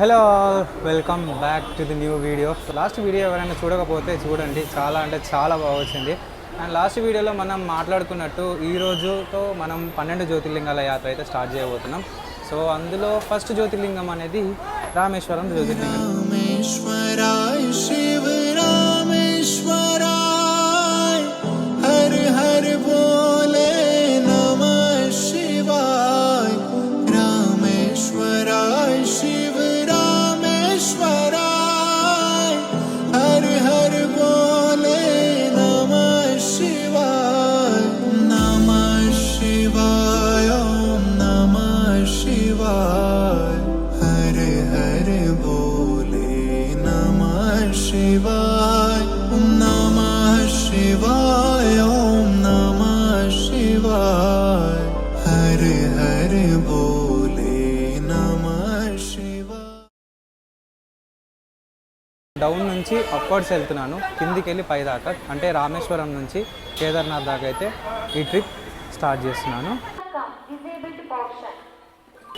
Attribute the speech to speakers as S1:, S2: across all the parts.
S1: Hello all, welcome back to the new video. Last video ఎవరైనా చూడకపోతే చూడండి, చాలా అంటే చాలా బాగా వచ్చింది. అండ్ లాస్ట్ వీడియోలో మనం మాట్లాడుకున్నట్టు ఈ రోజుతో మనం 12 జ్యోతిర్లింగాల యాత్ర అయితే స్టార్ట్ చేయబోతున్నాం. సో అందులో ఫస్ట్ జ్యోతిర్లింగం అనేది రామేశ్వరం జ్యోతిర్లింగం. డౌన్ నుంచి అప్వర్డ్స్ వెళ్తున్నాను, కిందికి వెళ్ళి పై దాకా, అంటే రామేశ్వరం నుంచి కేదార్నాథ్ దాకా అయితే ఈ ట్రిప్ స్టార్ట్ చేస్తున్నాను.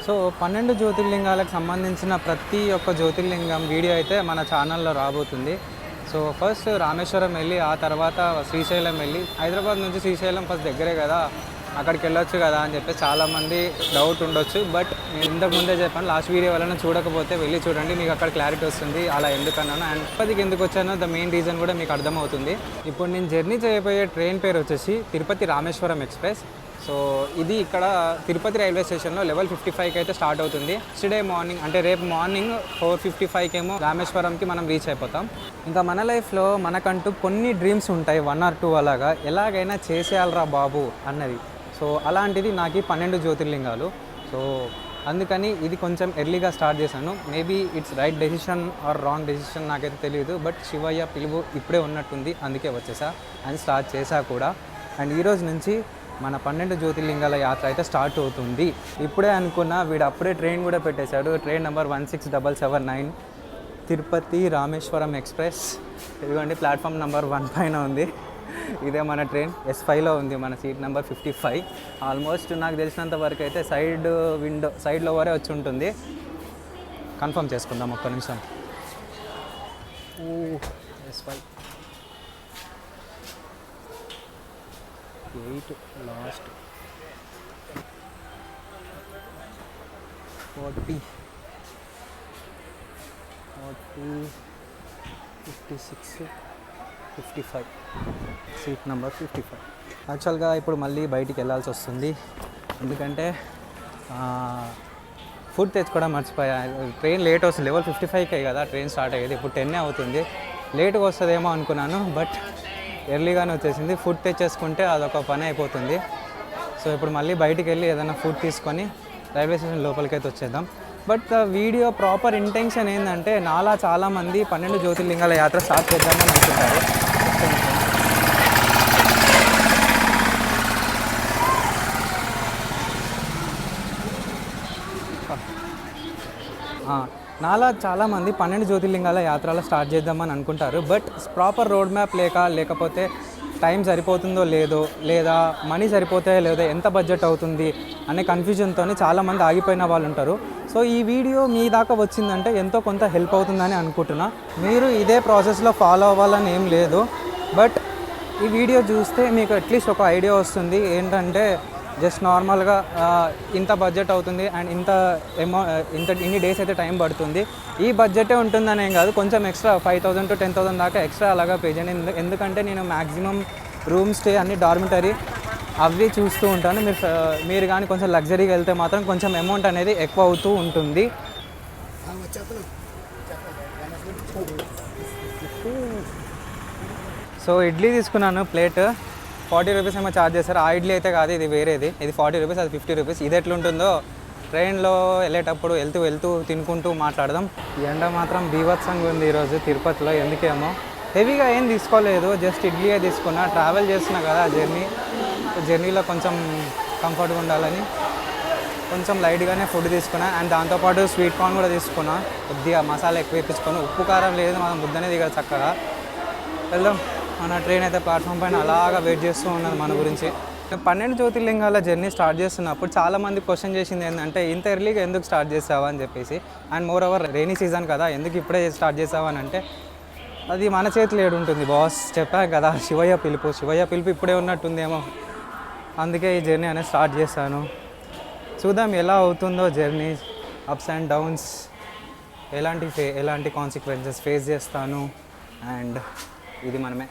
S1: సో 12 జ్యోతిర్లింగాలకు సంబంధించిన ప్రతి ఒక్క జ్యోతిర్లింగం వీడియో అయితే మన ఛానల్లో రాబోతుంది. సో ఫస్ట్ రామేశ్వరం వెళ్ళి ఆ తర్వాత శ్రీశైలం వెళ్ళి, హైదరాబాద్ నుంచి శ్రీశైలం ఫస్ట్ దగ్గరే కదా, అక్కడికి వెళ్ళొచ్చు కదా అని చెప్పి చాలామంది డౌట్ ఉండొచ్చు. బట్ నేను ఇంతకు ముందే చెప్పాను, లాస్ట్ వీడియో వల్ల చూడకపోతే వెళ్ళి చూడండి, మీకు అక్కడ క్లారిటీ వస్తుంది అలా ఎందుకన్నాను అండ్ తిరుపతికి ఎందుకు వచ్చానో ద మెయిన్ రీజన్ కూడా మీకు అర్థమవుతుంది. ఇప్పుడు నేను జర్నీ చేయబోయే ట్రైన్ పేరు వచ్చేసి తిరుపతి రామేశ్వరం ఎక్స్ప్రెస్. సో ఇది ఇక్కడ తిరుపతి రైల్వే స్టేషన్లో లెవెల్ 55కి అయితే స్టార్ట్ అవుతుంది. నెక్స్ట్ డే మార్నింగ్ అంటే రేపు మార్నింగ్ 4:55 ఏమో రామేశ్వరంకి మనం రీచ్ అయిపోతాం. ఇంకా మన లైఫ్లో మనకంటూ కొన్ని డ్రీమ్స్ ఉంటాయి, 1 or 2 అలాగా, ఎలాగైనా చేసేయాలరా బాబు అన్నది. సో అలాంటిది నాకు 12 జ్యోతిర్లింగాలు. సో అందుకని ఇది కొంచెం ఎర్లీగా స్టార్ట్ చేశాను. Maybe it's right decision or wrong decision నాకైతే తెలియదు, బట్ శివయ్య పిలుపు ఇప్పుడే ఉన్నట్టుంది, అందుకే వచ్చేసా అని స్టార్ట్ చేశా కూడా. అండ్ ఈరోజు నుంచి మన 12 జ్యోతిర్లింగాల యాత్ర అయితే స్టార్ట్ అవుతుంది. ఇప్పుడే అనుకున్నా, వీడు అప్పుడే ట్రైన్ కూడా పెట్టేశాడు. Train number 16779 Tirupati Rameswaram express. ఇదిగోండి ప్లాట్ఫామ్ నెంబర్ 1 పైన ఉంది. ఇదే మన ట్రైన్, S5లో ఉంది, మన సీట్ నెంబర్ 55. ఆల్మోస్ట్ నాకు తెలిసినంత వరకు అయితే సైడ్లో వరే వచ్చి ఉంటుంది. కన్ఫర్మ్ చేసుకుందాం ఒక్క నిమిషం. S5 8 last 40 56 55 seat number 55. యాక్చువల్గా ఇప్పుడు మళ్ళీ బయటికి వెళ్ళాల్సి వస్తుంది, ఎందుకంటే ఫుడ్ తెచ్చుకోవడం మర్చిపోయా. ట్రైన్ లేట్ వస్తుంది, లెవెల్ 55కే కదా ట్రైన్ స్టార్ట్ అయ్యేది, ఇప్పుడు 10 అవుతుంది. లేట్గా వస్తుందేమో అనుకున్నాను, బట్ ఎర్లీగానే వచ్చేసింది. ఫుడ్ తెచ్చేసుకుంటే అదొక పని అయిపోతుంది. సో ఇప్పుడు మళ్ళీ బయటికి వెళ్ళి ఏదైనా ఫుడ్ తీసుకొని రైల్వే స్టేషన్ లోపలికైతే వచ్చేద్దాం. బట్ వీడియో ప్రాపర్ ఇంటెన్షన్ ఏంటంటే, నాలా చాలామంది 12 జ్యోతిర్లింగాల యాత్ర స్టార్ట్ చేద్దామని అనుకుంటారు. నాలా చాలామంది 12 జ్యోతిర్లింగాల యాత్రలో స్టార్ట్ చేద్దామని అనుకుంటారు, బట్ ప్రాపర్ రోడ్ మ్యాప్ లేకపోతే టైం సరిపోతుందో లేదో, లేదా మనీ సరిపోతాయో లేదో, ఎంత బడ్జెట్ అవుతుంది అనే కన్ఫ్యూజన్తో చాలామంది ఆగిపోయిన వాళ్ళు ఉంటారు. సో ఈ వీడియో మీ దాకా వచ్చిందంటే ఎంతో కొంత హెల్ప్ అవుతుందని అనుకుంటున్నా. మీరు ఇదే ప్రాసెస్లో ఫాలో అవ్వాలని ఏం లేదు, బట్ ఈ వీడియో చూస్తే మీకు అట్లీస్ట్ ఒక ఐడియా వస్తుంది. ఏంటంటే జస్ట్ నార్మల్గా ఇంత బడ్జెట్ అవుతుంది అండ్ ఇన్ని డేస్ అయితే టైం పడుతుంది, ఈ బడ్జెటే ఉంటుందని ఏం కాదు, కొంచెం ఎక్స్ట్రా 5,000 to 10,000 దాకా ఎక్స్ట్రా అలాగా పే చేయండి. ఎందుకంటే నేను మ్యాక్సిమం రూమ్ స్టే అన్ని డార్మిటరీ అవి చూస్తూ ఉంటాను. మీరు కానీ కొంచెం లగ్జరీగా వెళ్తే మాత్రం కొంచెం అమౌంట్ అనేది ఎక్కువ అవుతూ ఉంటుంది. సో ఇడ్లీ తీసుకున్నాను, ప్లేట్ 40 రూపీస్ ఏమో ఛార్జ్ చేస్తారు. ఆ ఇడ్లీ అయితే కాదు, ఇది వేరేది, ఇది 40 రూపీస్, అది 50 రూపీస్. ఇది ఎట్లుంటుందో ట్రైన్లో వెళ్ళేటప్పుడు వెళ్తూ తినుకుంటూ మాట్లాడదాం. ఈ ఎండ మాత్రం బీభత్సంగా ఉంది ఈరోజు తిరుపతిలో, ఎందుకేమో. హెవీగా ఏం తీసుకోలేదు, జస్ట్ ఇడ్లీయే తీసుకున్నా. ట్రావెల్ చేస్తున్నా కదా, జర్నీలో కొంచెం కంఫర్ట్గా ఉండాలని కొంచెం లైట్గానే ఫుడ్ తీసుకున్నా. అండ్ దాంతోపాటు స్వీట్ కార్న్ కూడా తీసుకున్నా. కొద్దిగా మసాలా ఎక్కువ వేయించుకొని, ఉప్పు కారం లేదు, మనం ముద్దనే దిగాలి చక్కగా. వెళ్దాం. మన ట్రైన్ అయితే ప్లాట్ఫామ్ పైన అలాగా వెయిట్ చేస్తూ ఉన్నది మన గురించి. 12 జ్యోతిర్లింగాల జర్నీ స్టార్ట్ చేస్తున్నప్పుడు చాలామంది క్వశ్చన్ చేసింది ఏంటంటే ఇంత ఎర్లీగా ఎందుకు స్టార్ట్ చేసావా అని చెప్పేసి. And more over rainy season కదా, ఎందుకు ఇప్పుడే స్టార్ట్ చేసావా అని అంటే అది మన చేతిలో ఏడు ఉంటుంది బాస్. చెప్పా కదా, శివయ్య పిలుపు ఇప్పుడే ఉన్నట్టుందేమో, అందుకే ఈ జర్నీ అనేది స్టార్ట్ చేశాను. చూద్దాం ఎలా అవుతుందో జర్నీ, అప్స్ అండ్ డౌన్స్, ఎలాంటి కాన్సిక్వెన్సెస్ ఫేస్ చేస్తాను. అండ్ ఇది మనమే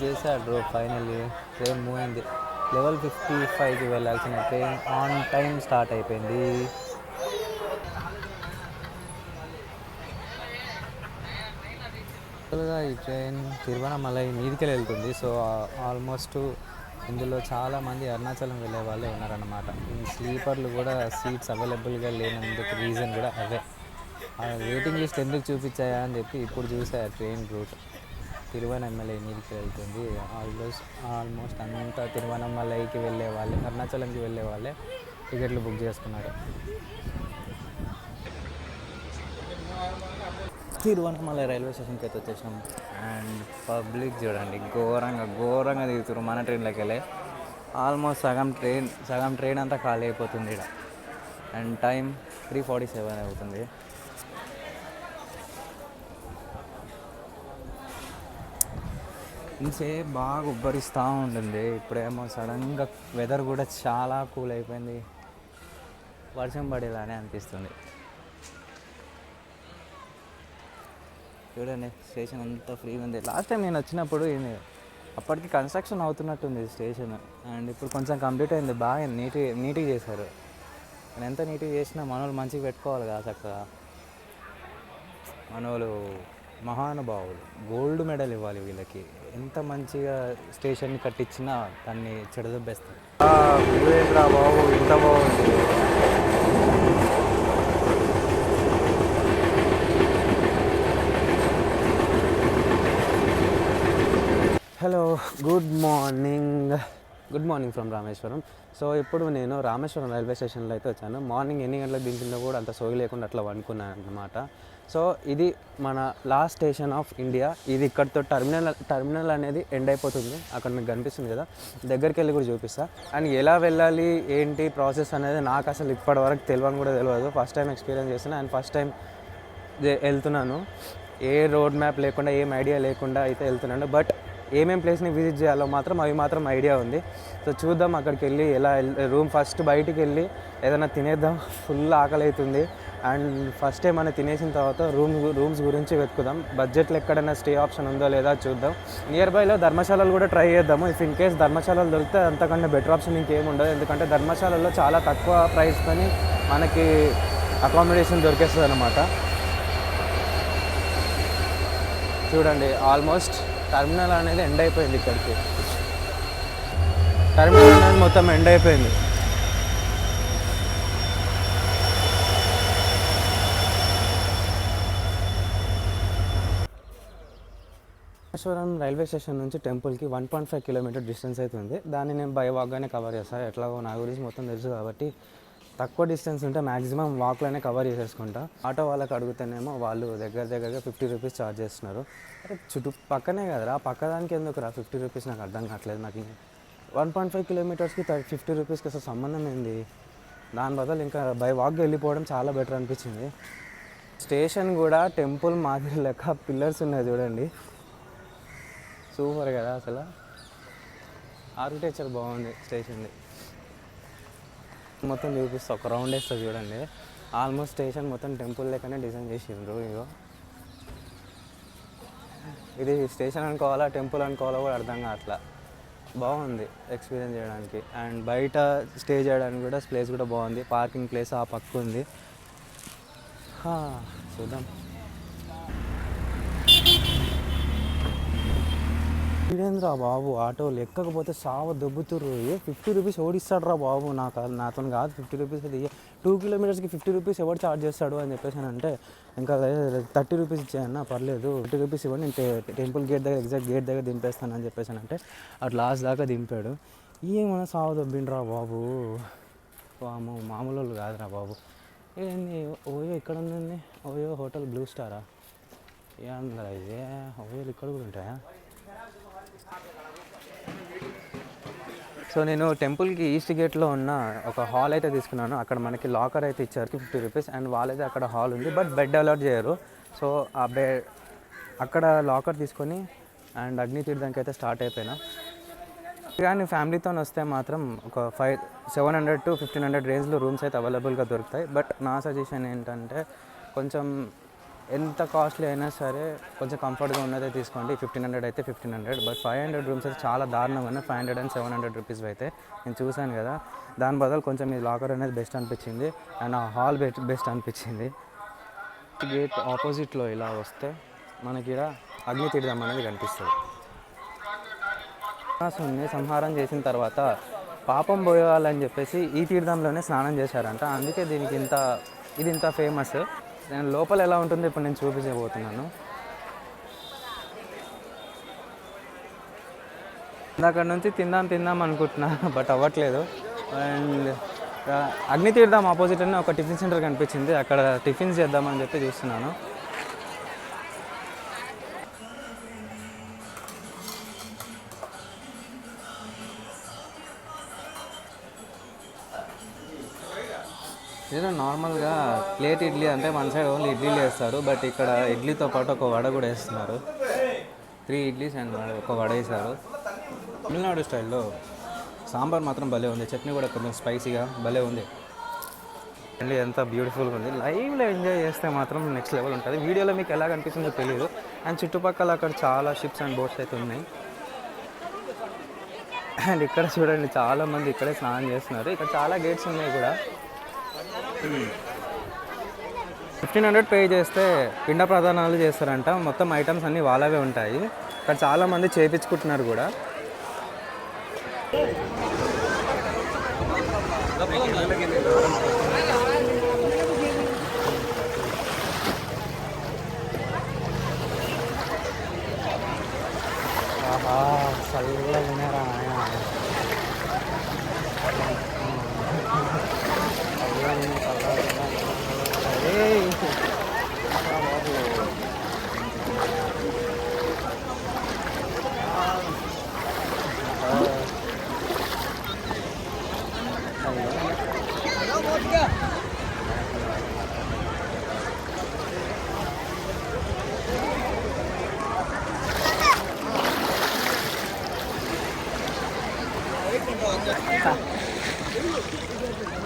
S2: చేశాడు బ్రో. ఫైనల్లీ ట్రైన్ మూవ్ అయింది. లెవెల్ 55కి వెళ్ళాల్సిన ట్రైన్ ఆన్ టైం స్టార్ట్ అయిపోయింది. ఈ ట్రైన్ తిరువణమలై మీదికి వెళ్తుంది. సో ఆల్మోస్ట్ ఇందులో చాలామంది అరుణాచలం వెళ్ళే వాళ్ళే ఉన్నారన్నమాట. ఈ స్లీపర్లు కూడా సీట్స్ అవైలబుల్గా లేనందుకు రీజన్ కూడా అవే. వెయిటింగ్ లిస్ట్ ఎందుకు చూపించాయా అని చెప్పి ఇప్పుడు చూసా ట్రైన్ రూట్. తిరువణమలై మీదకి వెళ్తుంది. ఆల్మోస్ట్ అంతా తిరువణమలైకి వెళ్ళే వాళ్ళే, అరుణాచలంకి వెళ్ళే వాళ్ళే టికెట్లు బుక్ చేసుకున్నారు. తిరువణమలై రైల్వే స్టేషన్కి అయితే వచ్చేసాం. అండ్ పబ్లిక్ చూడండి ఘోరంగా దిగుతారు మన ట్రైన్లోకి వెళ్ళి. ఆల్మోస్ట్ సగం ట్రైన్ అంతా ఖాళీ అయిపోతుంది ఇక్కడ. అండ్ టైం 3:47 అవుతుంది. ఇంతసేపు బాగా ఉబ్బరిస్తూ ఉంటుంది. ఇప్పుడేమో సడన్గా వెదర్ కూడా చాలా కూల్ అయిపోయింది. వర్షం పడేలానే అనిపిస్తుంది. చూడండి స్టేషన్ అంతా ఫ్రీగా ఉంది. లాస్ట్ టైం నేను వచ్చినప్పుడు అప్పటికి కన్స్ట్రక్షన్ అవుతున్నట్టుంది స్టేషన్. అండ్ ఇప్పుడు కొంచెం కంప్లీట్ అయింది. బాగా నీట్గా చేశారు. నేను ఎంత నీట్గా చేసినా మనోళ్ళు మంచిగా పెట్టుకోవాలి కదా చక్కగా. మనోళ్ళు మహానుభావులు, గోల్డ్ మెడల్ ఇవ్వాలి వీళ్ళకి. ఎంత మంచిగా స్టేషన్ని కట్టించినా దాన్ని చెడదొబ్బేస్తారు. బాబు ఇంత బాగుంది. Hello, good morning from Rameswaram. So ఇప్పుడు నేను రామేశ్వరం రైల్వే స్టేషన్లో అయితే వచ్చాను. మార్నింగ్ ఎన్ని గంటలకు దించిందో కూడా అంత సోగి లేకుండా అట్లా అనుకున్నాను అన్నమాట. సో ఇది మన లాస్ట్ స్టేషన్ ఆఫ్ ఇండియా. ఇది ఇక్కడితో టర్మినల్ అనేది ఎండ్ అయిపోతుంది. అక్కడ మీకు కనిపిస్తుంది కదా, దగ్గరికి వెళ్ళి కూడా చూపిస్తా. అండ్ ఎలా వెళ్ళాలి ఏంటి ప్రాసెస్ అనేది నాకు అసలు ఇప్పటివరకు తెలియదు. ఫస్ట్ టైం ఎక్స్పీరియన్స్ చేస్తున్నా. అండ్ ఫస్ట్ టైం వెళ్తున్నాను. ఏ రోడ్ మ్యాప్ లేకుండా, ఏం ఐడియా లేకుండా అయితే వెళ్తున్నాను. బట్ ఏమేం ప్లేస్ని విజిట్ చేయాలో మాత్రం ఐడియా ఉంది. సో చూద్దాం. అక్కడికి వెళ్ళి ఎలా ఫస్ట్ బయటికి వెళ్ళి ఏదైనా తినేద్దాం. ఫుల్ ఆకలి అవుతుంది. అండ్ ఫస్ట్ ఏమైనా తినేసిన తర్వాత రూమ్స్ గురించి వెతుకుదాం. బడ్జెట్లో ఎక్కడైనా స్టే ఆప్షన్ ఉందో లేదా చూద్దాం. నియర్ బైలో ధర్మశాలలు కూడా ట్రై చేద్దాము. ఇఫ్ ఇన్ కేస్ ధర్మశాలలు దొరికితే అంతకంటే బెటర్ ఆప్షన్ ఇంకేమి ఉండదు. ఎందుకంటే ధర్మశాలలో చాలా తక్కువ ప్రైస్తోని మనకి అకామిడేషన్ దొరికేస్తుంది అన్నమాట. చూడండి ఆల్మోస్ట్ టర్మినల్ అనేది ఎండ్ అయిపోయింది. ఇక్కడికి టర్మినల్ అనేది మొత్తం ఎండ్ అయిపోయింది. రామేశ్వరం రైల్వే స్టేషన్ నుంచి టెంపుల్కి 1.5 కిలోమీటర్ డిస్టెన్స్ అవుతుంది. దాన్ని నేను బై వాక్గానే కవర్ చేస్తాను. ఎట్లాగో నా గురించి మొత్తం తెలుసు కాబట్టి తక్కువ డిస్టెన్స్ ఉంటే మ్యాక్సిమం వాక్లోనే కవర్ చేసేసుకుంటా. ఆటో వాళ్ళకి అడుగుతానేమో వాళ్ళు దగ్గరగా 50 రూపీస్ ఛార్జ్ చేస్తున్నారు. పక్కనే కదరా, పక్కదానికి ఎందుకు రా 50 రూపీస్? నాకు అర్థం కావట్లేదు. నాకు 1.5 కిలోమీటర్స్కి 50 రూపీస్కి అసలు సంబంధం ఏంది? దాని బదులు ఇంకా బై వాక్గా వెళ్ళిపోవడం చాలా బెటర్ అనిపించింది. స్టేషన్ కూడా టెంపుల్ మాదిరి లెక్క పిల్లర్స్ ఉన్నాయి చూడండి. సూపర్ కదా, అసలు ఆర్కిటెక్చర్ బాగుంది స్టేషన్ది. మొత్తం చూపిస్తా, ఒక రౌండ్ వేస్తా చూడండి. ఆల్మోస్ట్ స్టేషన్ మొత్తం టెంపుల్ లెక్కనే డిజైన్ చేసిండ్రు. ఇది స్టేషన్ అనుకోవాలా టెంపుల్ అనుకోవాలా కూడా అర్థం కావట్లా. బాగుంది ఎక్స్పీరియన్స్ చేయడానికి. అండ్ బయట స్టే చేయడానికి కూడా ప్లేస్ కూడా బాగుంది. పార్కింగ్ ప్లేస్ ఆ పక్క ఉంది. చూద్దాం. ఇదేంద్రా బాబు, ఆటోలు ఎక్కకపోతే సావ దొబ్బుతుర్రు. 50 రూపీస్ ఓడిస్తాడు రా బాబు. నాతో కాదు 50 రూపీస్. అది 2 కిలోమీటర్స్కి 50 రూపీస్ ఎవరు ఛార్జ్ చేస్తాడు అని చెప్పేసి అంటే ఇంకా 30 రూపీస్ ఇచ్చాయన్నా పర్లేదు, 50 రూపీస్ ఇవ్వండి, నేను టెంపుల్ గేట్ దగ్గర ఎగ్జాక్ట్ గేట్ దగ్గర దింపేస్తాను అని చెప్పేసి అంటే అటు లాస్ట్ దాకా దింపాడు. ఏమన్నా సావ దొబ్బిండ్రా బాబు. మామూలు వాళ్ళు కాదురా బాబు. ఏంది ఓయో ఇక్కడ ఉందండి, ఓయో హోటల్ బ్లూ స్టారా? ఏంద్రా ఇదే, ఓయోలు ఇక్కడ కూడా ఉంటాయా? సో నేను టెంపుల్కి ఈస్ట్ గేట్లో ఉన్న ఒక హాల్ అయితే తీసుకున్నాను. అక్కడ మనకి లాకర్ అయితే ఇచ్చారు 50 రూపీస్. అండ్ వాళ్ళైతే అక్కడ హాల్ ఉంది, బట్ బెడ్ అలాట్ చేయరు. సో ఆ అక్కడ లాకర్ తీసుకొని అండ్ అగ్ని తీర్థంకి అయితే స్టార్ట్ అయిపోయినా. కానీ ఫ్యామిలీతో వస్తే మాత్రం ఒక 700 to 1500 రేంజ్లో రూమ్స్ అయితే అవైలబుల్గా దొరుకుతాయి. బట్ నా సజెషన్ ఏంటంటే కొంచెం ఎంత కాస్ట్లీ అయినా సరే కొంచెం కంఫర్ట్గా ఉన్నదే తీసుకోండి. 1500 అయితే 1500, బట్ 500 రూమ్స్ అయితే చాలా దారుణంగా ఉన్నాయి. 500 and 700 రూపీస్ అయితే నేను చూశాను కదా. దాని బదులు కొంచెం ఈ లాకర్ అనేది బెస్ట్ అనిపించింది అండ్ ఆ హాల్ బెస్ట్ అనిపించింది. గేట్ ఆపోజిట్లో ఇలా వస్తే మనకి ఇక్కడ అగ్ని తీర్థం అనేది కనిపిస్తుంది. సంహారం చేసిన తర్వాత పాపం పోయాలని చెప్పేసి ఈ తీర్థంలోనే స్నానం చేశారంట. అందుకే దీనికి ఇది ఇంత ఫేమస్. నేను లోపల ఎలా ఉంటుందో ఇప్పుడు నేను చూపించబోతున్నాను. అక్కడ నుంచి తిందాం అనుకుంటున్నా, బట్ అవ్వట్లేదు. అండ్ అగ్ని తీర్థం ఆపోజిట్ అని ఒక టిఫిన్ సెంటర్ కనిపించింది, అక్కడ టిఫిన్స్ చేద్దామని చెప్పి చూస్తున్నాను. ఏదో నార్మల్గా ప్లేట్ ఇడ్లీ అంటే మన సైడ్ ఓన్లీ ఇడ్లీలు వేస్తారు, బట్ ఇక్కడ ఇడ్లీతో పాటు ఒక వడ కూడా వేస్తున్నారు. 3 ఇడ్లీస్ అండ్ ఒక వడ వేశారు. తమిళనాడు స్టైల్లో సాంబార్ మాత్రం భలే ఉంది, చట్నీ కూడా కొంచెం స్పైసీగా భలే ఉంది. అండ్ ఎంత బ్యూటిఫుల్గా ఉంది. లైవ్లో ఎంజాయ్ చేస్తే మాత్రం నెక్స్ట్ లెవెల్ ఉంటుంది. వీడియోలో మీకు ఎలా కనిపిస్తుందో తెలియదు. అండ్ చుట్టుపక్కల అక్కడ చాలా షిప్స్ అండ్ బోట్స్ అయితే ఉన్నాయి. అండ్ ఇక్కడ చూడండి చాలామంది ఇక్కడే స్నానం చేస్తున్నారు. ఇక్కడ చాలా గేట్స్ ఉన్నాయి కూడా. 1500 పే చేస్తే పిండ ప్రదానాలు చేస్తారంట. మొత్తం ఐటమ్స్ అన్నీ వాళ్ళవే ఉంటాయి. ఇక్కడ చాలామంది చేయించుకుంటున్నారు కూడా. చల్లగా వినరా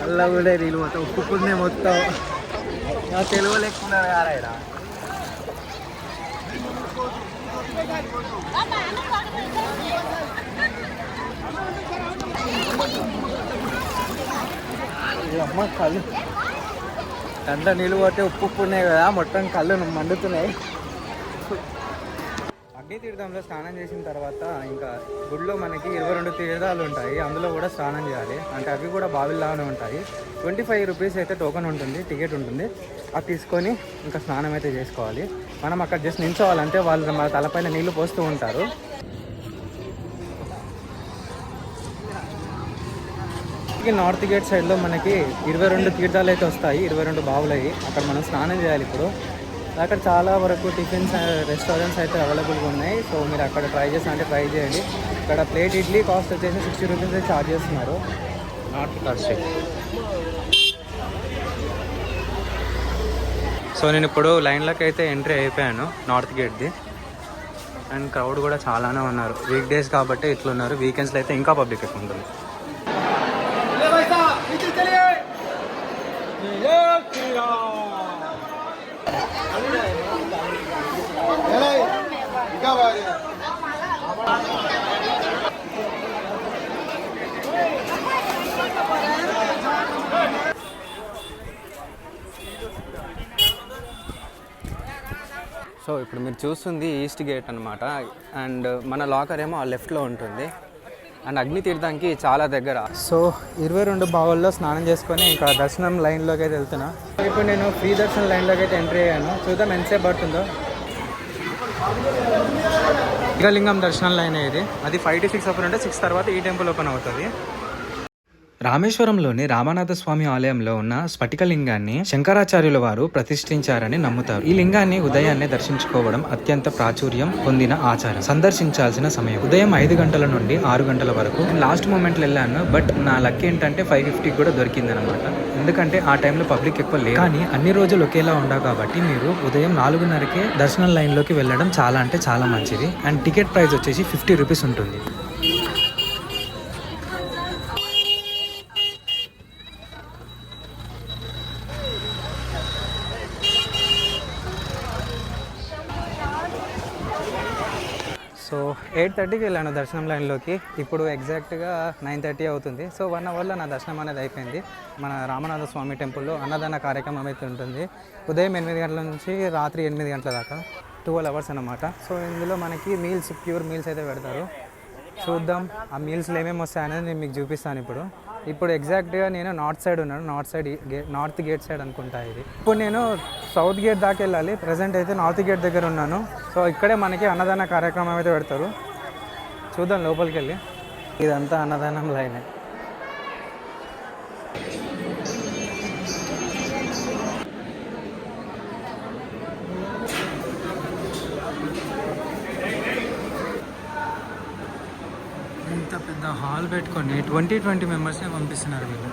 S2: అలా కూడా నీళ్ళు మొత్తం ఉప్పుకునే మొత్తం తెలుగు లేకున్నారు కారా. అమ్మ కళ్ళు కంట నీళ్ళు పోతే ఉప్పుకున్నాయి కదా, మొత్తం కళ్ళు మండుతున్నాయి. అగ్ని తీర్థంలో స్నానం చేసిన తర్వాత ఇంకా గుడిలో మనకి 22 తీర్థాలు ఉంటాయి, అందులో కూడా స్నానం చేయాలి. అంటే అవి కూడా బావిల్లాగానే ఉంటాయి. 25 రూపీస్ అయితే టోకెన్ ఉంటుంది, టికెట్ ఉంటుంది. అది తీసుకొని ఇంకా స్నానం అయితే చేసుకోవాలి. మనం అక్కడ జస్ట్ నిల్చోవాలంటే వాళ్ళు మన తలపైన నీళ్లు పోస్తూ ఉంటారు. నార్త్ గేట్ సైడ్లో మనకి 22 తీర్థాలు అయితే వస్తాయి, 22 బావులు అయ్యి అక్కడ మనం స్నానం చేయాలి. ఇప్పుడు అక్కడ చాలా వరకు టిఫిన్స్ రెస్టారెంట్స్ అయితే అవైలబుల్గా ఉన్నాయి. సో మీరు అక్కడ ట్రై చేయండి. ఇక్కడ ప్లేట్ ఇడ్లీ కాస్ట్ వచ్చేసి 60 రూపీస్ అయితే ఛార్జ్ చేస్తున్నారు. North cost. సో నేను ఇప్పుడు లైన్లోకి అయితే ఎంట్రీ అయిపోయాను నార్త్ గేట్ది. అండ్ క్రౌడ్ కూడా చాలానే ఉన్నారు. వీక్ డేస్ కాబట్టి ఇట్లున్నారు, వీకెండ్స్లో అయితే ఇంకా పబ్లిక్ ఎక్కువ ఉంటుంది. సో ఇప్పుడు మీరు చూస్తుంది ఈస్ట్ గేట్ అనమాట. అండ్ మన లాకర్ ఏమో ఆ లెఫ్ట్లో ఉంటుంది. అండ్ అగ్ని తీర్థానికి చాలా దగ్గర. సో 22 బావుల్లో స్నానం చేసుకొని ఇంకా దర్శనం లైన్లోకి అయితే వెళ్తున్నా. ఇప్పుడు నేను ఫ్రీ దర్శనం లైన్లోకి అయితే ఎంట్రీ అయ్యాను. చూద్దాం ఎంతసేపు పడుతుందో. లింగం దర్శనం లైన్ ఇది. అది 5 to 6 ఓపెన్ ఉంటే 6 తర్వాత ఈ టెంపుల్ ఓపెన్ అవుతుంది.
S1: రామేశ్వరంలోని రామనాథ స్వామి ఆలయంలో ఉన్న స్ఫటికలింగాన్ని శంకరాచార్యుల వారు ప్రతిష్ఠించారని నమ్ముతారు. ఈ లింగాన్ని ఉదయాన్నే దర్శించుకోవడం అత్యంత ప్రాచుర్యం పొందిన ఆచారం. సందర్శించాల్సిన సమయం ఉదయం 5 గంటల నుండి 6 గంటల వరకు. లాస్ట్ మూమెంట్ వెళ్ళాను, బట్ నా లక్ ఏంటంటే 5:50 కూడా దొరికింది అనమాట. ఎందుకంటే ఆ టైంలో పబ్లిక్ ఎక్కువ లేదు. కానీ అన్ని రోజులు ఒకేలా ఉండవు కాబట్టి మీరు ఉదయం 4:30కే దర్శనం లైన్ లోకి వెళ్ళడం చాలా అంటే చాలా మంచిది. అండ్ టికెట్ ప్రైస్ వచ్చేసి 50 రూపీస్ ఉంటుంది. సో 8:30కి వెళ్ళాను దర్శనం లైన్లోకి. ఇప్పుడు ఎగ్జాక్ట్గా 9:30 అవుతుంది. సో 1 అవర్లో నా దర్శనం అనేది అయిపోయింది. మన రామనాథ స్వామి టెంపుల్లో అన్నదాన కార్యక్రమం అయితే ఉంటుంది. ఉదయం 8 గంటల నుంచి రాత్రి 8 గంటల దాకా 12 అవర్స్ అన్నమాట. సో ఇందులో మనకి మీల్స్, ప్యూర్ మీల్స్ అయితే పెడతారు. చూద్దాం ఆ మీల్స్లో ఏమేమి వస్తాయనేది నేను మీకు చూపిస్తాను. ఇప్పుడు ఎగ్జాక్ట్గా నేను నార్త్ సైడ్ ఉన్నాను. నార్త్ గేట్ సైడ్ అనుకుంటా ఇది. ఇప్పుడు నేను సౌత్ గేట్ దాకా వెళ్ళాలి. ప్రజెంట్ అయితే నార్త్ గేట్ దగ్గర ఉన్నాను. సో ఇక్కడే మనకి అన్నదాన కార్యక్రమం అయితే పెడతారు. చూద్దాం లోపలికి వెళ్ళి. ఇదంతా అన్నదానం లైనే. ఇంత పెద్ద హాల్ పెట్టుకొని 20 మెంబర్స్ని పంపిస్తున్నారు వీళ్ళు.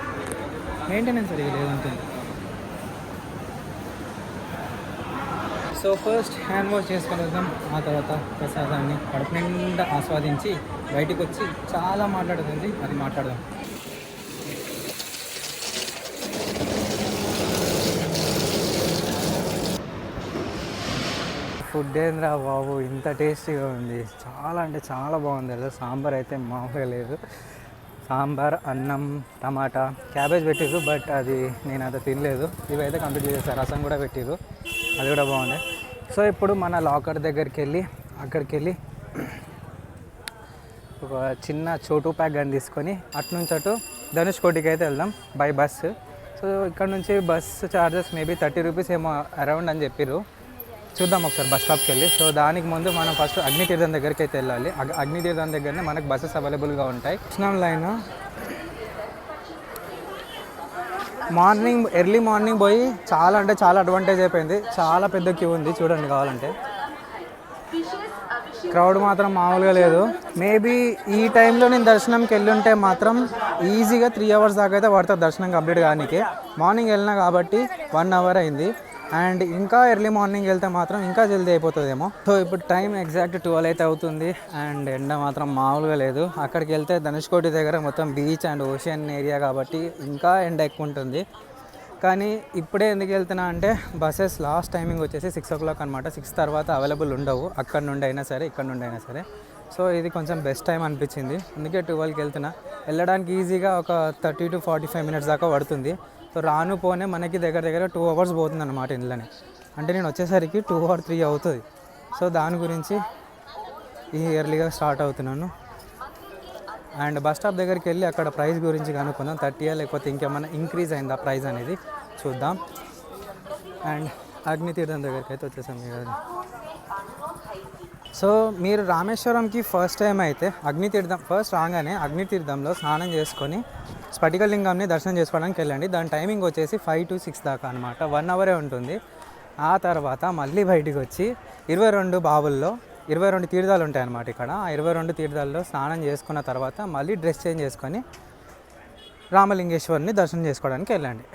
S1: మెయింటెనెన్స్ సరిగా లేదంటుంది. సో ఫస్ట్ హ్యాండ్ వాష్ చేసుకొని వద్దాం. ఆ తర్వాత ప్రసాదాన్ని కడుపు నిండా ఆస్వాదించి బయటికి వచ్చి చాలా మాట్లాడుతుంది, అది మాట్లాడదాం. ఫుడ్ ఏంద్రా బాబు ఇంత టేస్టీగా ఉంది. చాలా అంటే చాలా బాగుంది. అసలు సాంబార్ అయితే మామూలుగా లేదు. సాంబార్, అన్నం, టమాటా, క్యాబేజ్ పెట్టిర్రు, బట్ అది నేను అది తినలేదు. ఇవైతే కంప్లీట్ చేసేసారు. రసం కూడా పెట్టిర్రు, అది కూడా బాగుంది. సో ఇప్పుడు మన లాకర్ దగ్గరికి వెళ్ళి అక్కడికి వెళ్ళి ఒక చిన్న చోటు ప్యాక్ గన్ తీసుకొని అటు ధనుష్కోటికి అయితే వెళ్దాం బై బస్సు. సో ఇక్కడ నుంచి బస్సు ఛార్జెస్ మేబీ 30 రూపీస్ ఏమో అరౌండ్ అని చెప్పిర్రు. చూద్దాం ఒకసారి బస్ స్టాప్కి వెళ్ళి. సో దానికి ముందు మనం ఫస్ట్ అగ్నితీర్థం దగ్గరికి అయితే వెళ్ళాలి. అగ్నితీర్థం దగ్గరనే మనకు బస్సెస్ అవైలబుల్గా ఉంటాయి. దర్శనం లైన్ ఎర్లీ మార్నింగ్ పోయి చాలా అంటే చాలా అడ్వాంటేజ్ అయిపోయింది. చాలా పెద్ద క్యూ ఉంది చూడండి కావాలంటే. క్రౌడ్ మాత్రం మామూలుగా లేదు. మేబీ ఈ టైంలో నేను దర్శనంకి వెళ్ళి ఉంటే మాత్రం ఈజీగా 3 అవర్స్ దాకా అయితే పడుతుంది దర్శనం కంప్లీట్ కానీకి. మార్నింగ్ వెళ్ళినా కాబట్టి 1 అవర్ అయింది. అండ్ ఇంకా ఎర్లీ మార్నింగ్ వెళ్తే మాత్రం ఇంకా జల్దీ అయిపోతుందేమో. సో ఇప్పుడు టైం ఎగ్జాక్ట్ 12 అయితే అవుతుంది. అండ్ ఎండ మాత్రం మామూలుగా లేదు. అక్కడికి వెళ్తే ధనుష్కోటి దగ్గర మొత్తం బీచ్ అండ్ ఓషియన్ ఏరియా కాబట్టి ఇంకా ఎండ ఎక్కువ ఉంటుంది. కానీ ఇప్పుడే ఎందుకు వెళ్తున్నా అంటే బస్సెస్ లాస్ట్ టైమింగ్ వచ్చేసి 6 o'clock అనమాట. 6 తర్వాత అవైలబుల్ ఉండవు, అక్కడ నుండి అయినా సరే ఇక్కడ నుండి అయినా సరే. సో ఇది కొంచెం బెస్ట్ టైం అనిపించింది, అందుకే 12కి వెళ్తున్నా. వెళ్ళడానికి ఈజీగా ఒక 30 to 45 minutes దాకా పడుతుంది. సో రాను పోనే మనకి దగ్గర 2 hours పోతుంది అన్నమాట ఇంట్లోనే. అంటే నేను వచ్చేసరికి 2 or 3 అవుతుంది. సో దాని గురించి ఈ ఎర్లీగా స్టార్ట్ అవుతున్నాను. అండ్ బస్ స్టాప్ దగ్గరికి వెళ్ళి అక్కడ ప్రైస్ గురించి కనుక్కుందాం. 30 లేకపోతే ఇంకేమైనా ఇంక్రీజ్ అయిందా ప్రైస్ అనేది చూద్దాం. అండ్ అగ్నితీర్థం దగ్గరికి అయితే వచ్చేసాం కదా. సో మీరు రామేశ్వరంకి ఫస్ట్ టైం అయితే ఫస్ట్ రాగానే అగ్నితీర్థంలో స్నానం చేసుకొని స్ఫటికలింగాన్ని దర్శనం చేసుకోవడానికి వెళ్ళండి. దాని టైమింగ్ వచ్చేసి 5 to 6 దాకా అనమాట. 1 అవరే ఉంటుంది. ఆ తర్వాత మళ్ళీ బయటికి వచ్చి 22 బావుల్లో 22 తీర్థాలు ఉంటాయి అన్నమాట ఇక్కడ. ఆ 22 తీర్థాల్లో స్నానం చేసుకున్న తర్వాత మళ్ళీ డ్రెస్ చేంజ్ చేసుకొని రామలింగేశ్వరిని దర్శనం చేసుకోవడానికి వెళ్ళండి.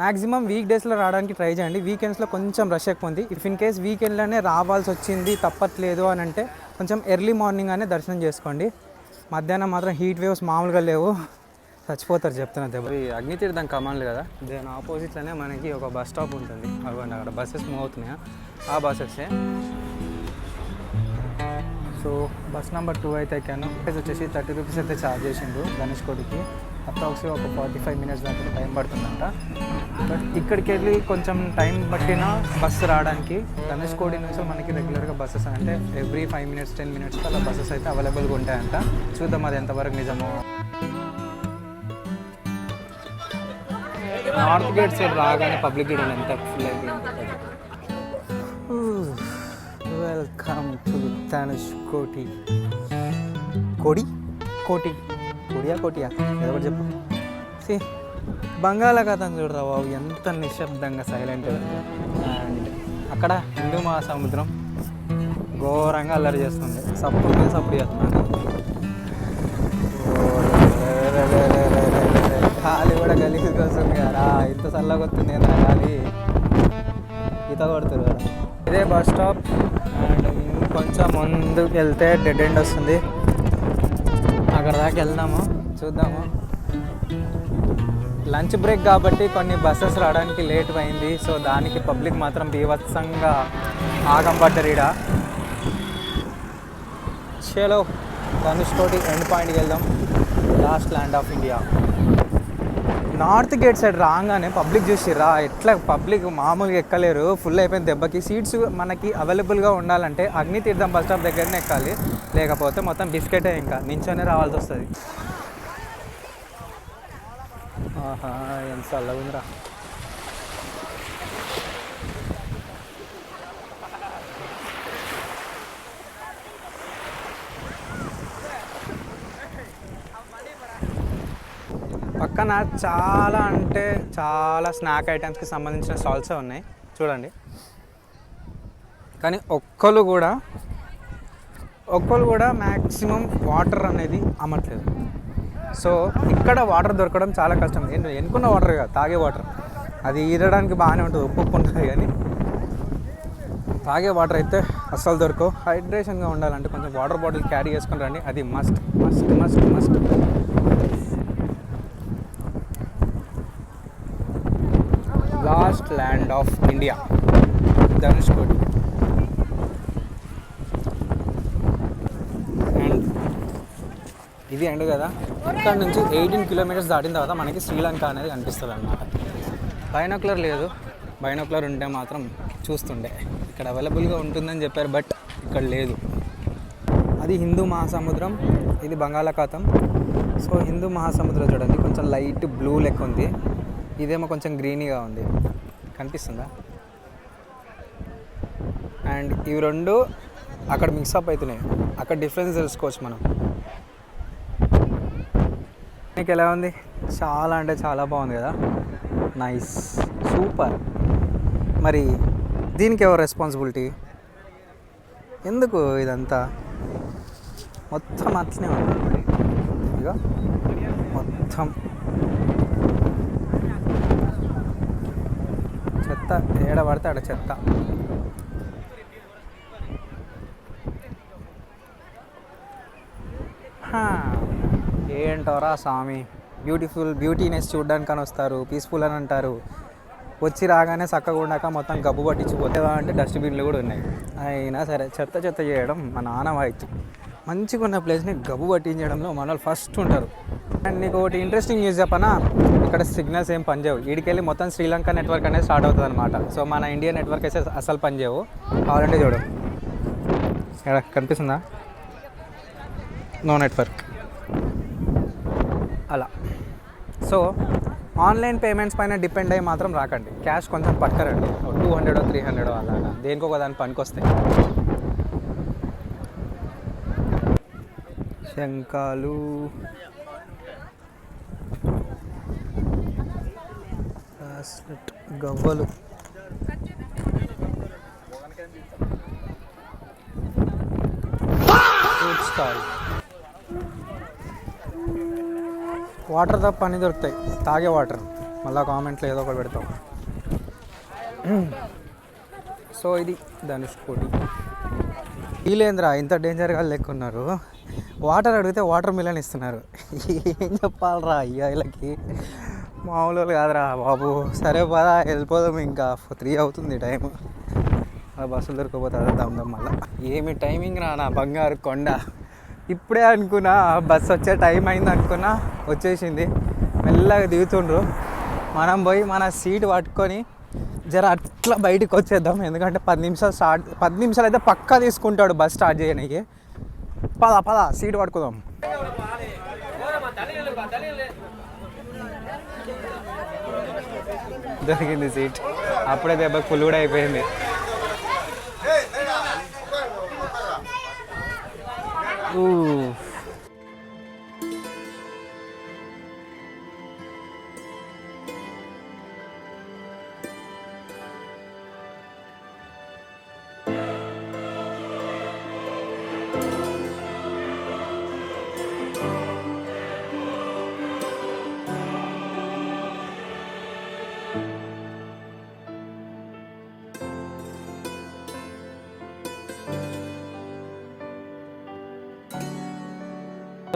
S1: మ్యాక్సిమం వీక్ డేస్లో రావడానికి ట్రై చేయండి. వీకెండ్స్లో కొంచెం రష్ ఎక్కువ ఉంది. ఇఫ్ ఇన్ కేస్ వీకెండ్లోనే రావాల్సి వచ్చింది తప్పట్లేదు అని అంటే కొంచెం ఎర్లీ మార్నింగ్ అనే దర్శనం చేసుకోండి. మధ్యాహ్నం మాత్రం హీట్ వేవ్స్ మామూలుగా లేవు, చచ్చిపోతారు చెప్తున్నా దెబ్బ. ఈ అగ్నితీర్థం కమాన్లు కదా, దాని ఆపోజిట్లోనే మనకి ఒక బస్ స్టాప్ ఉంటుంది. అవ్వండి అక్కడ బస్సెస్ మూవ్ అవుతున్నాయా, ఆ బస్సెసే. సో బస్ నెంబర్ 2 అయితే ఎక్కాను. ప్రైస్ వచ్చేసి 30 రూపీస్ అయితే ఛార్జ్ చేసిండు ధనుష్కోటికి. అప్రాక్సిమేట్గా ఒక 45 minutes దాకా టైం పడుతుందంట. బట్ ఇక్కడికి వెళ్ళి కొంచెం టైం పట్టిన బస్సు రావడానికి. ధనుష్కోటి నుంచి మనకి రెగ్యులర్గా బస్సెస్ అంటే ఎవ్రీ 5 minutes 10 minutes అలా బస్సెస్ అయితే అవైలబుల్గా ఉంటాయంట. చూద్దాం అది ఎంతవరకు నిజమో. నార్త్ గేట్ సైడ్ రాగానే పబ్లిక్ గేట్ ఎంత ఫుల్ అయిపోయింది. Welcome to Dhanushkodi. కోటియా ఏదో ఒకటి చెప్పు. సి బంగాళాఖాతం చూడరా బాబు, ఎంత నిశ్శబ్దంగా సైలెంట్. అండ్ అక్కడ హిందూ మహాసముద్రం ఘోరంగా అల్లరి చేస్తుంది, సప్పుడు మీద సప్పుడు చేస్తుంది. గాలి కూడా గలీజ్గా వస్తుంది కదా, ఇంత చల్లగా వస్తుంది ఏంటా గాలి, ఈత కొడుతుంది కదా. ఇదే బస్ స్టాప్. అండ్ ఇంకొంచెం ముందుకు వెళ్తే డెడ్ ఎండ్ వస్తుంది, అక్కడ దాకా వెళ్దాము, చూద్దాము. లంచ్ బ్రేక్ కాబట్టి కొన్ని బస్సెస్ రావడానికి లేట్ అయింది. సో దానికి పబ్లిక్ మాత్రం బీభత్సంగా ఆగం పడ్డారు ఈడ. చలో ధనుష్కోటి ఎండ్ పాయింట్కి వెళ్దాం, last land of India. North gate side రాగానే పబ్లిక్ చూసిర్రా, ఎట్లా పబ్లిక్ మామూలుగా ఎక్కలేరు, ఫుల్ అయిపోయింది దెబ్బకి. సీట్స్ మనకి అవైలబుల్గా ఉండాలంటే అగ్నితీర్థం బస్ స్టాప్ దగ్గరనే ఎక్కాలి, లేకపోతే మొత్తం బిస్కెటే, ఇంకా నించొనే రావాల్సి వస్తుంది. ఆహా ఎంత చల్లగా ఉందిరా. పక్కన చాలా అంటే చాలా స్నాక్ ఐటమ్స్కి సంబంధించిన స్టాల్సే ఉన్నాయి చూడండి. కానీ ఒక్కరు కూడా మ్యాక్సిమం వాటర్ అనేది అమ్మట్లేదు. సో ఇక్కడ వాటర్ దొరకడం చాలా కష్టం. ఎన్నుకున్న వాటర్ కాదు, తాగే వాటర్. అది ఈరడానికి బాగానే ఉంటుంది, ఉప్పు ఉంటుంది, కానీ తాగే వాటర్ అయితే అస్సలు దొరకవు. హైడ్రేషన్గా ఉండాలంటే కొంచెం వాటర్ బాటిల్ క్యారీ చేసుకుని రండి, అది must must must must. Last land of India Dhanushkodi. And ఇది ఎండ్ కదా, ఇక్కడ నుంచి 18 కిలోమీటర్స్ దాటిన తర్వాత మనకి శ్రీలంక అనేది కనిపిస్తుంది అన్నమాట. బైనాక్యులర్ లేదు, బైనాక్యులర్ ఉంటే మాత్రం చూస్తుండే. ఇక్కడ అవైలబుల్గా ఉంటుందని చెప్పారు, బట్ ఇక్కడ లేదు. అది హిందూ మహాసముద్రం, ఇది బంగాళాఖాతం. సో హిందూ మహాసముద్రం చూడండి, కొంచెం లైట్ బ్లూ లెక్క ఉంది, ఇదేమో కొంచెం గ్రీనీగా ఉంది, కనిపిస్తుందా? అండ్ ఇవి రెండు అక్కడ మిక్సప్ అవుతున్నాయి, అక్కడ డిఫరెన్స్ తెలుసుకోవచ్చు మనం. మీకు ఎలా ఉంది? చాలా అంటే చాలా బాగుంది కదా, నైస్, సూపర్. మరి దీనికి ఎవరు రెస్పాన్సిబిలిటీ? ఎందుకు ఇదంతా మొత్తం అట్లనే ఉంది, ఇక మొత్తం చెత్త, ఏడ పడితే ఆడ చెత్త. ఏంటోరా స్వామి, బ్యూటీనెస్ చూడడానికని వస్తారు, పీస్ఫుల్ అని అంటారు, వచ్చి రాగానే చక్కగా ఉండక మొత్తం గబ్బు పట్టించిపోతేవా అంటే డస్ట్బిన్లు కూడా ఉన్నాయి. అయినా సరే చెత్త చేయడం మన ఆనవాయితీ. మంచిగా ఉన్న ప్లేస్ని గబ్బు పట్టించడంలో మన వాళ్ళు ఫస్ట్ ఉంటారు. అండ్ నీకు ఒకటి ఇంట్రెస్టింగ్ న్యూస్ చెప్పనా, ఇక్కడ సిగ్నల్స్ ఏం పనిచేయవు. వీడికెళ్ళి మొత్తం శ్రీలంక నెట్వర్క్ అనేది స్టార్ట్ అవుతుంది అనమాట. సో మన ఇండియా నెట్వర్క్ అయితే అసలు పనిచేయవు. కావాలంటే చూడు, ఇక్కడ కనిపిస్తుందా, నో నెట్వర్క్ అలా. సో ఆన్లైన్ పేమెంట్స్ పైన డిపెండ్ అయ్యి మాత్రం రాకండి, క్యాష్ కొంచెం పట్టుకరండి, 200 300 అలాగా, దేనికో ఒక దానికి పనికొస్తాయి. శంఖాలు, గవ్వలు, ఫ్రూట్ స్టాల్. వాటర్ తప్ప అన్నీ దొరుకుతాయి, తాగే వాటర్. మళ్ళీ కామెంట్లో ఏదో ఒకటి పెడతాం. సో ఇది ధనుష్కోటి. వీళ్ళేంద్రా ఇంత డేంజర్గా లెక్కున్నారు, వాటర్ అడిగితే వాటర్ మిలన్ ఇస్తున్నారు. ఏం చెప్పాలరా అయ్యా వీళ్ళకి, మామూలు కాదురా బాబు. సరే పదా వెళ్ళిపోదాం, ఇంకా 3 అవుతుంది టైం. బస్సులు దొరకపోతే అదే దమ్దం. మళ్ళీ ఏమి టైమింగ్ రా నా బంగారు కొండ. ఇప్పుడే అనుకున్నా బస్సు వచ్చే టైం అయింది అనుకున్నా, వచ్చేసింది. మెల్లగా దిగుతుండ్రు, మనం పోయి మన సీట్ పట్టుకొని జర అట్లా బయటికి వచ్చేద్దాం. ఎందుకంటే 10 నిమిషాలు అయితే పక్కా తీసుకుంటాడు బస్ స్టార్ట్ చేయడానికి. పద సీట్ పట్టుకుందాం. దొరికింది సీట్, అప్పుడే దెబ్బకి ఫుల్ కూడా అయిపోయింది.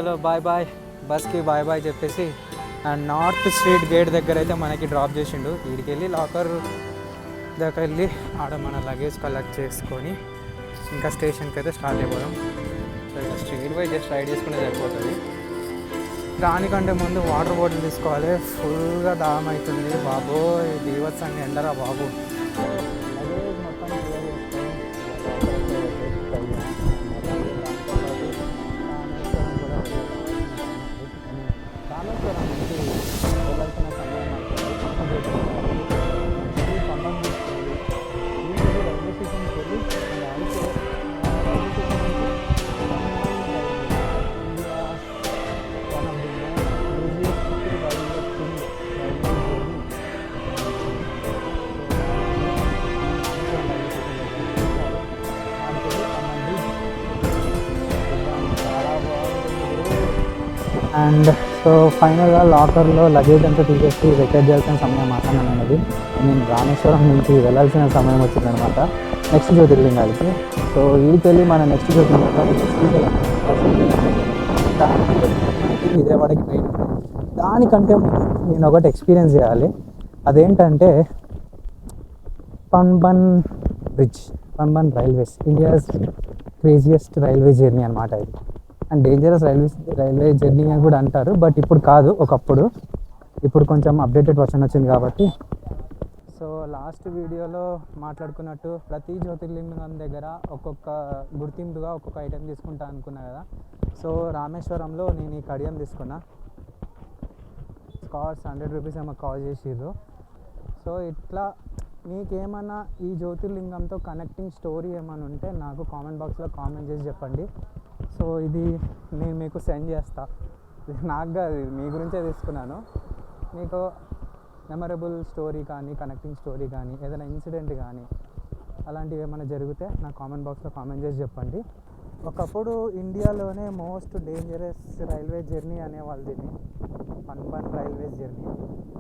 S1: హలో బాయ్ బాయ్, బస్కి బాయ్ బాయ్ చెప్పేసి అండ్ నార్త్ స్ట్రీట్ గేట్ దగ్గర అయితే మనకి డ్రాప్ చేసిండు. వీడికి వెళ్ళి లాకర్ దగ్గర వెళ్ళి ఆడ మన లగేజ్ కలెక్ట్ చేసుకొని ఇంకా స్టేషన్కి అయితే స్టార్ట్ అయిపోదాం. సో ఇక స్ట్రీట్ బై జస్ట్ రైడ్ చేసుకుంటే సరిపోతుంది. దానికంటే ముందు వాటర్ బాటిల్ తీసుకోవాలి. ఫుల్గా దాహం అవుతుంది బాబోయ్, బీభత్సంగా ఎండరా బాబు. లగేజ్ మొత్తం క్లియర్ చేసుకొని రామేశ్వరం నుంచి వెళ్ళాల్సిన సమయం రైల్వే స్టేషన్కి వెళ్ళి అండ్ సో ఫైనల్గా లాకర్లో లగేజ్ అంతా తీసేసి వెకేట్ చేయాల్సిన సమయం ఆసన్నమైనది. నేను రామేశ్వరం నుంచి వెళ్ళాల్సిన సమయం వచ్చిందనమాట నెక్స్ట్ జ్యోతిర్లింగాలకి. సో వీడికి వెళ్ళి మన నెక్స్ట్ జ్యోతిర్లింగాలు విజయవాడకి ట్రైన్. దానికంటే నేను ఒకటి ఎక్స్పీరియన్స్ చేయాలి. అదేంటంటే Pamban bridge, Pamban railways, India's craziest railway journey అనమాట ఇది. అండ్ డేంజరస్ రైల్వే జర్నీ అని కూడా అంటారు, బట్ ఇప్పుడు కాదు, ఒకప్పుడు. ఇప్పుడు కొంచెం అప్డేటెడ్ వర్షన్ వచ్చింది కాబట్టి. సో లాస్ట్ వీడియోలో మాట్లాడుకున్నట్టు ప్రతి జ్యోతిర్లింగం దగ్గర ఒక్కొక్క గుర్తింపుగా ఒక్కొక్క ఐటెం తీసుకుంటా అనుకున్నా కదా. సో రామేశ్వరంలో నేను ఈ కడియం తీసుకున్నా. కాస్ట్ 100 రూపీస్ ఏమో కాల్ చేసిర్రు. సో ఇట్లా మీకేమన్నా ఈ జ్యోతిర్లింగంతో కనెక్టింగ్ స్టోరీ ఏమైనా ఉంటే నాకు కామెంట్ బాక్స్లో కామెంట్ చేసి చెప్పండి. సో ఇది నేను మీకు సెండ్ చేస్తా. నాకు కాదు, మీ గురించే తీసుకున్నాను. మీకు మెమరబుల్ స్టోరీ కానీ, కనెక్టింగ్ స్టోరీ కానీ, ఏదైనా ఇన్సిడెంట్ కానీ అలాంటివి ఏమైనా జరిగితే నాకు కామెంట్ బాక్స్లో కామెంట్ చేసి చెప్పండి. ఒకప్పుడు ఇండియాలోనే మోస్ట్ డేంజరస్ రైల్వే జర్నీ అనేవాళ్ళు దీన్ని, పన్బన్ రైల్వే జర్నీ.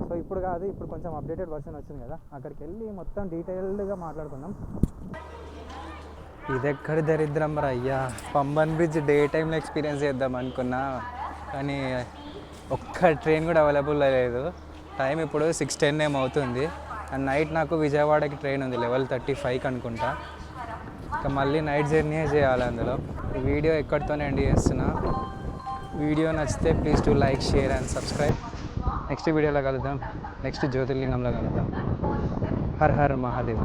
S1: సో ఇప్పుడు కాదు, ఇప్పుడు కొంచెం అప్డేటెడ్ వర్షన్ వచ్చింది కదా, అక్కడికి వెళ్ళి మొత్తం డీటెయిల్డ్గా మాట్లాడుకుందాం. ఇదెక్కడి దరిద్రం రా అయ్యా. పంబన్ బ్రిడ్జ్ డే టైంలో ఎక్స్పీరియన్స్ చేద్దాం అనుకున్నా, కానీ ఒక్క ట్రైన్ కూడా అవైలబుల్ లేదు. టైం ఇప్పుడు 6:10 ఏమవుతుంది. అండ్ నైట్ నాకు విజయవాడకి ట్రైన్ ఉంది 11:35కి అనుకుంటా. ఇంకా మళ్ళీ నైట్ జర్నీ చేయాలి అందులో. ఈ వీడియో ఎక్కడితోనే ఎండ్ చేస్తున్నా. వీడియో నచ్చితే please to like, share and subscribe. Next వీడియోలో కలుద్దాం, నెక్స్ట్ జ్యోతిర్లింగంలో కలుద్దాం. Her her Mahadev.